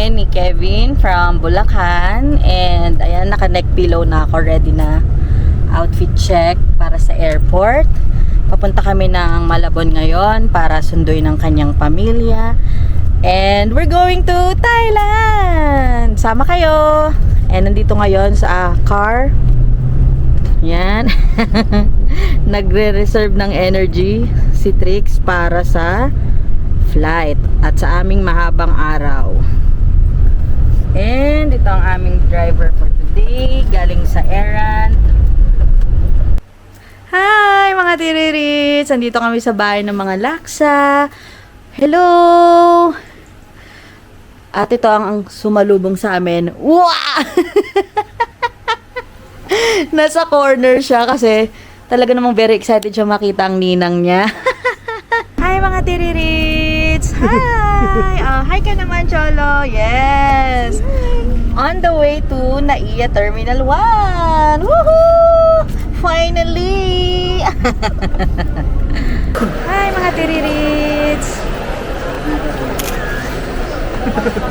kami ni Kevin from Bulacan. And ayan, naka-neck pillow na ako. Ready na outfit check para sa airport. Papunta kami ng Malabon ngayon para sunduin ng kanyang pamilya. And we're going to Thailand! Sama kayo! And nandito ngayon sa car. Yan. Nagre-reserve ng energy si Trix para sa flight at sa aming mahabang araw. And ito ang aming driver for today, galing sa errand. Hi mga tiririts! Andito kami sa bahay ng mga laksa. Hello! At ito ang sumalubong sa amin. Wow! Nasa corner siya kasi talaga namang very excited siya makita ang ninang niya. Hi mga tiririts! Hi! Hi ka naman, Cholo! Yes! On the way to Naiya Terminal 1! Woohoo! Finally! Hi mga tiririts!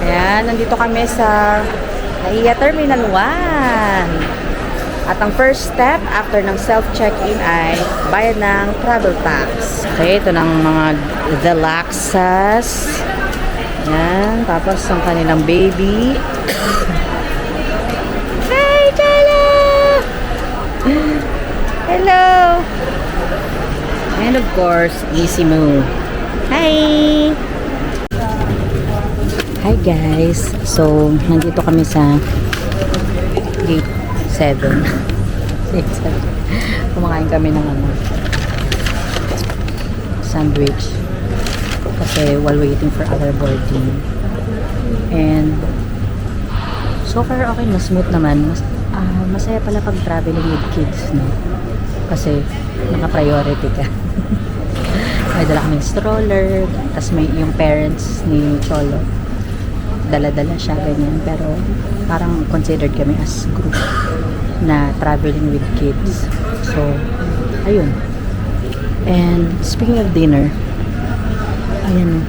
Ayan, nandito kami sa Naiya Terminal 1. At ang first step after ng self-check-in ay bayad ng travel tax. Okay, ito ng mga The Laksas. Yan, tapos ang kanilang baby. Hi, Chalo! Hello! And of course, Easy Moo. Hi! Hi guys! So, nandito kami sa gate 7. Kumakain kami ng sandwich kasi while waiting for other boarding. And so far okay, mas smooth naman. Masaya pala pag traveling with kids, no? Kasi naka-priority ka. May dala kaming stroller, tas may yung parents ni Cholo, dala-dala siya, ganyan. Pero parang considered kami as group na traveling with kids. So, ayun. And speaking of dinner, ayan,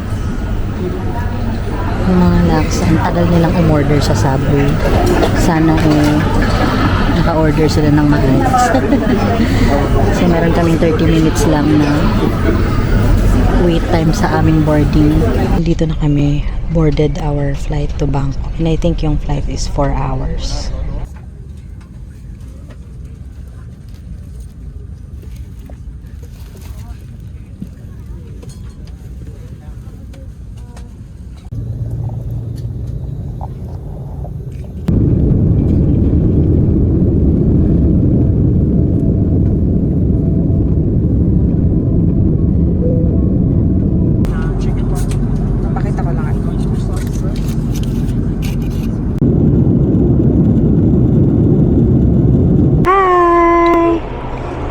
yung mga laksa, ang tagal nilang umorder sa Subway. Sana naka-order sila ng maayos. Kasi meron kaming 30 minutes lang na wait time sa aming boarding. Dito na kami, boarded our flight to Bangkok. And I think yung flight is 4 hours.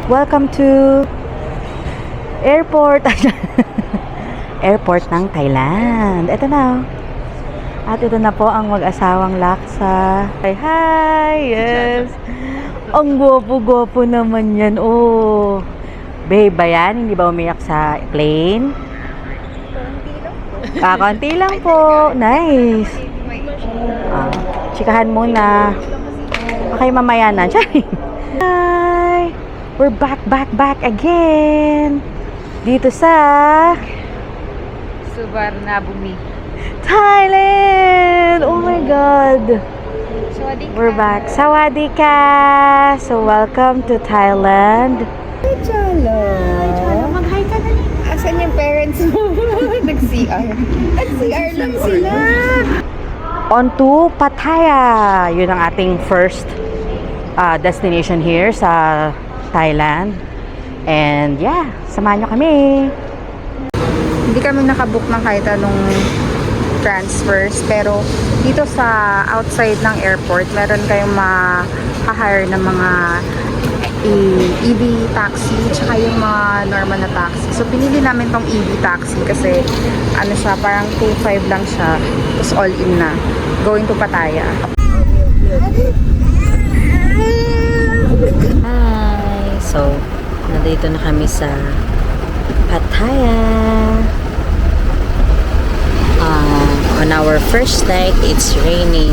Welcome to airport. Airport ng Thailand. Ito na. At ito na po ang mag-asawang laksa. Hi! Yes! Ang gwapo-gwapo naman yan. Oh! Babe ba yan? Hindi ba umiyak sa plane? Konti lang po. Nice! Chikahan muna. Okay, mamaya na. Hi! We're back again. Dito sa Suvarnabhumi, Thailand. Oh my God. We're back. Sawadika. So welcome to Thailand. Hi, Chalo. Hi, Chalo. Mag-hi ka na rin. Asan yung parents mo? Nag-CR. Nag-CR lang sila. On to Pattaya. Yun ang ating first destination here sa Thailand. And yeah, samahan nyo kami. Hindi kami nakabook ng kahit anong transfers, pero dito sa outside ng airport, meron kayong ma-hire ng mga EV taxi, tsaka yung mga normal na taxi. So pinili namin tong EV taxi kasi ano siya, parang 2.5 lang siya, tapos all in na, going to Pattaya. Hi! So, nandito na kami sa Pattaya. On our our first night, it's raining.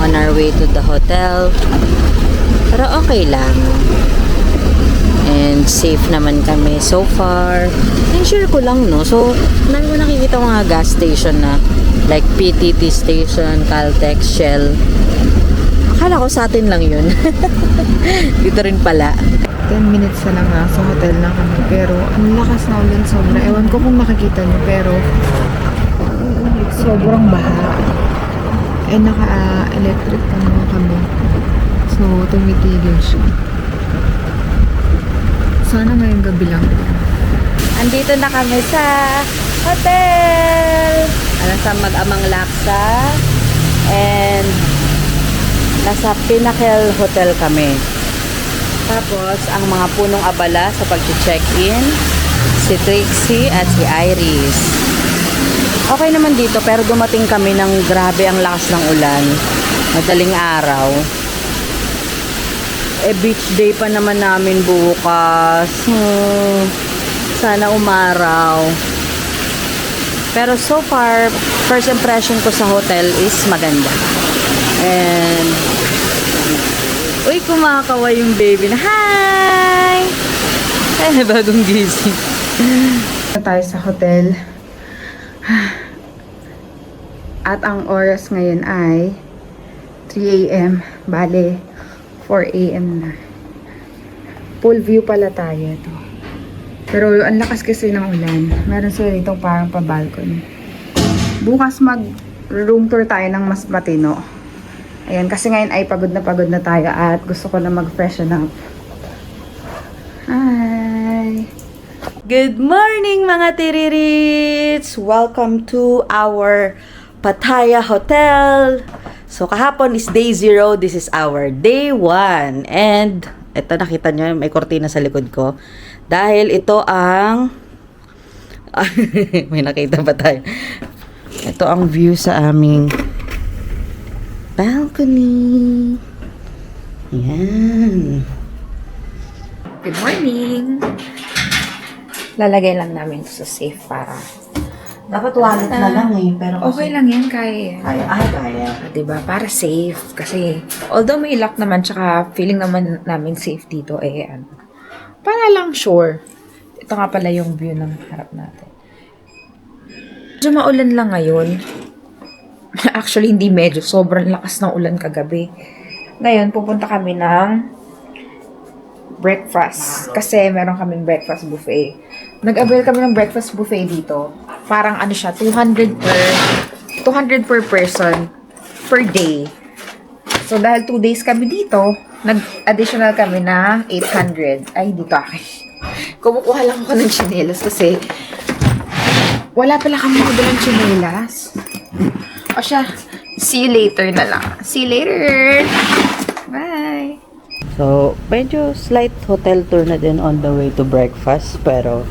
On our way to the hotel. Pero okay lang. And safe naman kami so far. Ensure ko lang, no? So, dami ko nakikita mga gas station na like PTT station, Caltex, Shell. Akala ko sa atin lang yun. Dito rin pala. 10 minutes na lang sa hotel na kami. Pero ang lakas na ulan sobra. Ewan ko kung nakikita niyo pero sobrang baha. Eh naka-electric pa naman kami. So tumitigil siya. Sana ngayong gabi lang. Andito na kami sa hotel. Alam sa Mag-amang Laksa. And nasa Pinnacle Hotel kami. Tapos, ang mga punong abala sa pag-check-in, si Trixie at si Iris. Okay naman dito, pero dumating kami ng grabe ang lakas ng ulan. Madaling araw. Beach day pa naman namin bukas. Sana umaraw. Pero so far, first impression ko sa hotel is maganda. And uy, kumakawa yung baby na, hi! Eh, bagong gising. Tayo sa hotel. At ang oras ngayon ay 3 a.m. Bale, 4 a.m. na. Full view pala tayo to. Pero ang lakas kasi ng ulan. Meron sila dito parang pa-balcony. Bukas mag-room tour tayo ng mas matino. Ayan, kasi ngayon ay pagod na tayo at gusto ko na mag-freshen up. Hi! Good morning mga tiririts! Welcome to our Pattaya Hotel. So kahapon is day 0, this is our day 1. And ito nakita nyo, may kortina sa likod ko. Dahil ito ang may nakita ba tayo? Ito ang view sa aming balcony. Ayan. Good morning! Lalagay lang namin sa safe para Dapat wallet na lang pero okay lang yan, kaya. Kaya. Diba? Para safe. Kasi, although may lock naman, tsaka feeling naman namin safe dito, para lang sure. Ito nga pala yung view ng harap natin. Medyo maulan lang ngayon. Actually, hindi medyo. Sobrang lakas ng ulan kagabi. Ngayon, pupunta kami ng breakfast. Kasi meron kaming breakfast buffet. Nag-avail kami ng breakfast buffet dito. Parang ano siya, 200 per person per day. So, dahil 2 days kami dito, nag-additional kami na 800. Ay, dito akin. Kumukuha lang ako ng chinelas kasi wala pala kami dalang chinelas. O siya, see you later na lang. See you later! Bye! So, medyo slight hotel tour na din on the way to breakfast. Pero,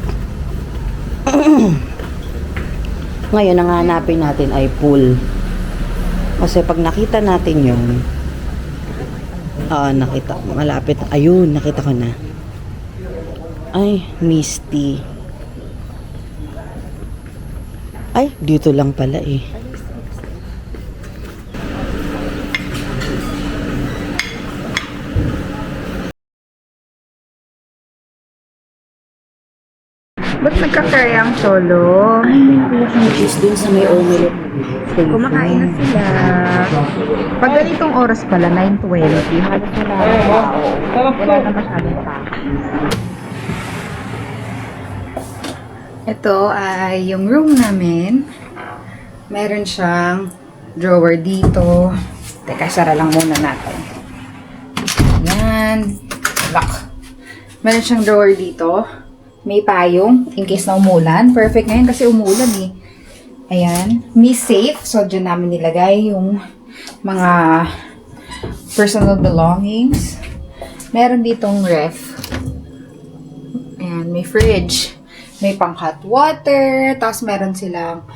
ngayon, ang hanapin natin ay pool. Kasi pag nakita natin yun, nakita ko. Malapit. Ayun, nakita ko na. Ay, misty. Ay, dito lang pala eh. Ba't nagka-carry ang solo? Ay, may nakuha kang cheese dun sa may omelette. Kumakain na sila. Pag ganitong oras pala, 9:20, halos wala na tao. Wala na masyadong tao. Ito ay yung room namin. Meron siyang drawer dito. Teka, sara lang muna natin. Yan. Lock. Meron siyang drawer dito. May payong in case na umulan. Perfect ngayon kasi umulan eh. Ayan. Me safe. So, dyan namin nilagay yung mga personal belongings. Meron ditong ref. Ayan. May fridge. May pang hot water. Tapos meron silang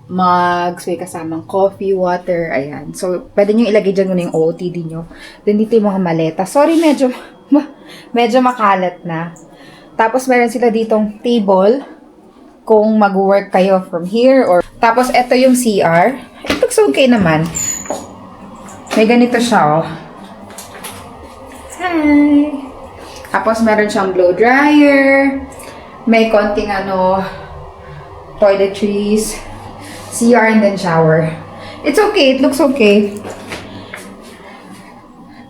mugs. May kasamang coffee, water. Ayan. So, pwede nyo ilagay dyan muna yung OOTD nyo. Then dito yung mga maleta. Sorry, medyo makalat na. Tapos meron sila ditong table kung mag-work kayo from here or Tapos, ito yung CR. It looks okay naman. May ganito siya, oh. Hi! Tapos, meron siyang blow dryer. May konting, toiletries. CR and then shower. It's okay. It looks okay.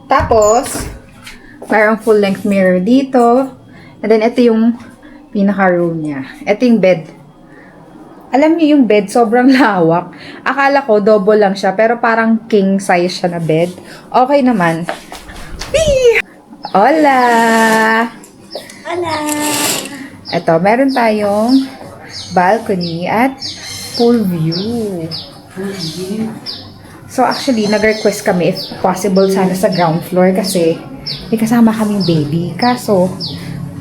Tapos, mayroong full-length mirror dito. And then, ito yung pinaka-room niya. Ito yung bed. Alam niyo yung bed, sobrang lawak. Akala ko, double lang siya. Pero parang king size siya na bed. Okay naman. Whee! Hola! Hola! Ito, meron tayong balcony at pool view. So, actually, nag-request kami if possible sana sa ground floor kasi may kasama kaming baby. Kaso,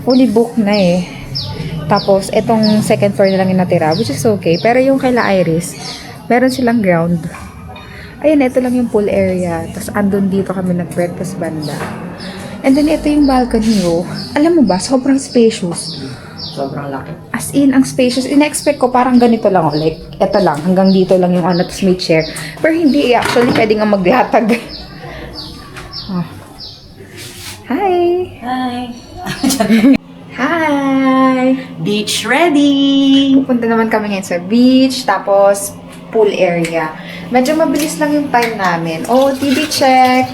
fully booked na eh. Tapos, etong second floor na lang yung natira, which is okay. Pero yung kaila Iris, meron silang ground. Ayun, ito lang yung pool area. Tapos, andun dito kami nag-breakfast banda. And then, ito yung balcony, oh. Alam mo ba, sobrang spacious. Sobrang laki. As in, ang spacious. In-expect ko parang ganito lang, oh. Like, ito lang. Hanggang dito lang yung tapos may chair. Pero hindi, actually, pwede nga maglatag. Oh. Hi! Hi! Hi! Beach ready! Pupunta naman kami ngayon sa beach, tapos pool area. Medyo mabilis lang yung time namin. Oh, TV check!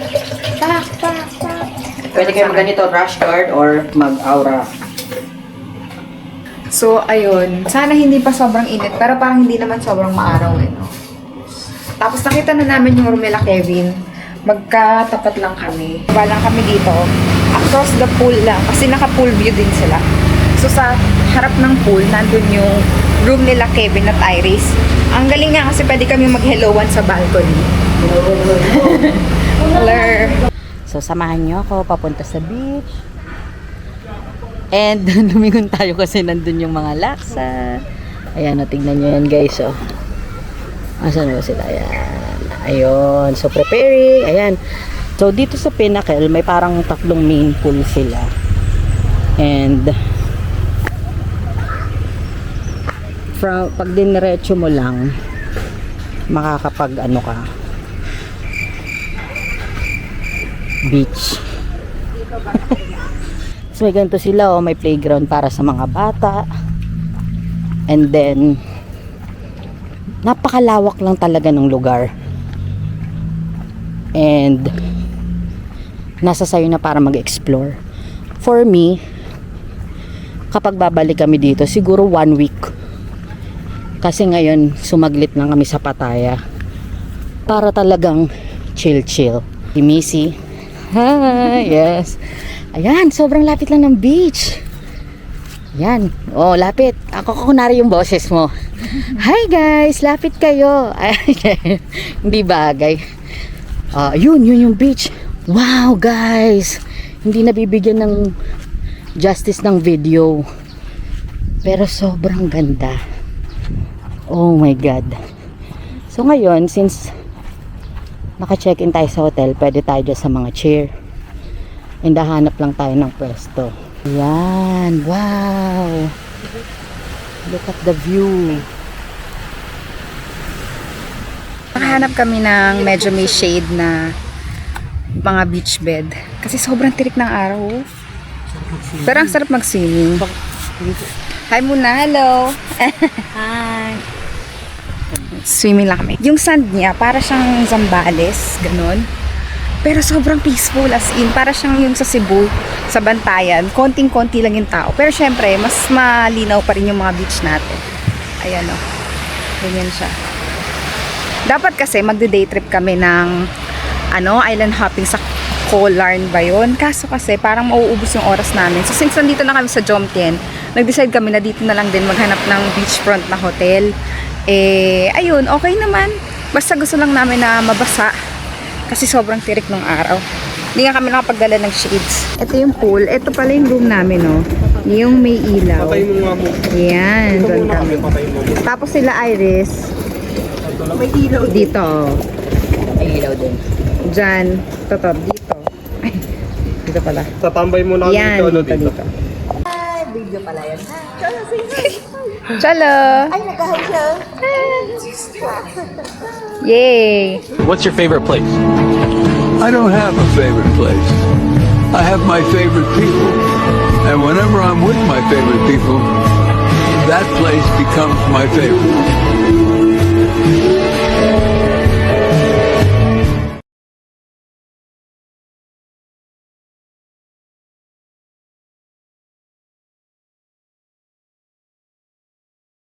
Tak, tak, tak. Pwede kayo mag-ganito, rash guard or mag-aura. So, ayun. Sana hindi pa sobrang init, pero parang hindi naman sobrang maaraw eh, no? Tapos nakita na namin yung room nila Kevin. Magkatapat lang kami. Iba lang kami dito. Across the pool lang. Kasi naka-pool view din sila. So, sa harap ng pool, nandun yung room nila Kevin at Iris. Ang galing nga kasi pwede kami mag-helloan sa balcony. Hello. So, samahan nyo ako papunta sa beach. And, lumingon tayo kasi nandun yung mga laksa. Ayan, tingnan nyo yan guys, oh. Asan ba sila? Ayan. Ayun. So, preparing. Ayan. So, dito sa Pinnacle, may parang tatlong main pool sila. And, pag diniretso mo lang, makakapag, beach. So, may ganito sila, oh. May playground para sa mga bata. And then, napakalawak lang talaga ng lugar. And nasa sayo na para mag-explore. For me, kapag babalik kami dito, siguro 1 week. Kasi ngayon, sumaglit lang kami sa Pattaya. Para talagang chill-chill. Si Missy. Hi! Yes. Ayan, sobrang lapit lang ng beach. Yan. Oh, lapit. Ako kunwari yung boses mo. Hi guys, lapit kayo. Hindi bagay. Yun yung beach. Wow guys. Hindi nabibigyan ng justice ng video. Pero sobrang ganda. Oh my God. So ngayon, since naka-check-in tayo sa hotel, pwede tayo dyan sa mga chair. And hanap lang tayo ng pwesto. Yan. Wow. Look at the view. Nakahanap kami ng medyo may shade na mga beach bed. Kasi sobrang tirik ng araw. Pero ang sarap mag-swimming. Hi muna, hello. Hi. Swimming lang kami. Yung sand niya, para siyang Zambales, ganun. Pero sobrang peaceful, as in, para siyang yung sa Cebu, sa Bantayan. Konting-konti lang yung tao. Pero syempre, mas malinaw pa rin yung mga beach natin. Ayan o. Ganyan siya. Dapat kasi magde-day trip kami ng island hopping sa Colarn ba yun? Kaso kasi parang mauubos yung oras namin. So since nandito na kami sa Jomtien, nag-decide kami na dito na lang din maghanap ng beachfront na hotel. Ayun, okay naman. Basta gusto lang namin na mabasa. Kasi sobrang tirik ng araw. Hindi nga kami nakapagdala ng shades. Ito yung pool. Ito pala yung room namin, no? Yung may ilaw. Patay mo nga mo. Yan, Ito doon muna kami. patay mo. Tapos sila Iris. May ilaw dito. May ilaw din. Diyan. Toto, dito. Ay, dito pala. Tatambay mo na kami Yan, dito, dito. Hi, baby video pala yan. Chalo! Ay, nagkahay siya. Yay! What's your favorite place? I don't have a favorite place. I have my favorite people. And whenever I'm with my favorite people, that place becomes my favorite.